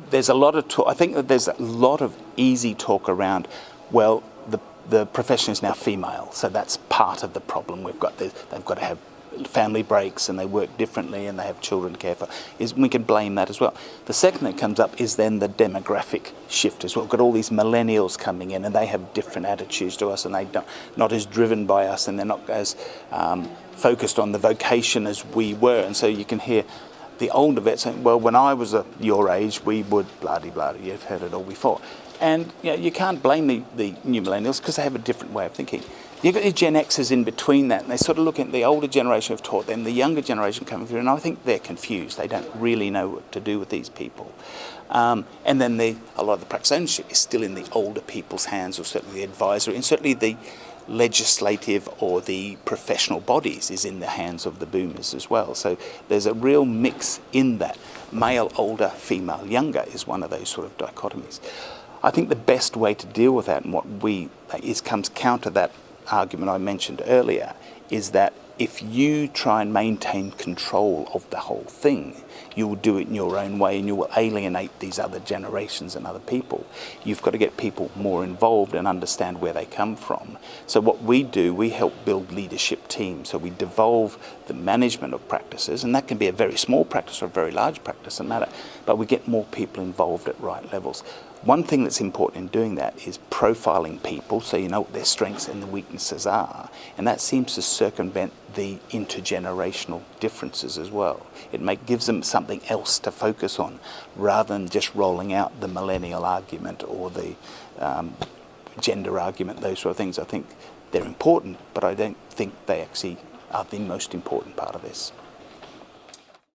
there's a lot of talk. I think that there's a lot of easy talk around, well, the profession is now female, so that's part of the problem. They've got to have family breaks and they work differently and they have children to care for. We can blame that as well. The second that comes up is then the demographic shift as well. We've got all these millennials coming in and they have different attitudes to us and they're not as driven by us and they're not as focused on the vocation as we were. And so you can hear the older vets saying, well, when I was your age, we would blah-de-blah. You've heard it all before. And you can't blame the new millennials because they have a different way of thinking. You've got your Gen Xers in between that, and they sort of look at the older generation have taught them, the younger generation coming through, and I think they're confused. They don't really know what to do with these people. And then a lot of the practice ownership is still in the older people's hands, or certainly the advisory, and certainly the legislative or the professional bodies is in the hands of the boomers as well. So there's a real mix in that. Male, older, female, younger is one of those sort of dichotomies. I think the best way to deal with that, and what comes counter that argument I mentioned earlier, is that if you try and maintain control of the whole thing, you will do it in your own way and you will alienate these other generations and other people. You've got to get people more involved and understand where they come from. So what we do, we help build leadership teams. So we devolve the management of practices, and that can be a very small practice or a very large practice, doesn't matter, but we get more people involved at right levels. One thing that's important in doing that is profiling people so you know what their strengths and the weaknesses are, and that seems to circumvent the intergenerational differences as well. It gives them something else to focus on rather than just rolling out the millennial argument or the gender argument, those sort of things. I think they're important, but I don't think they actually are the most important part of this.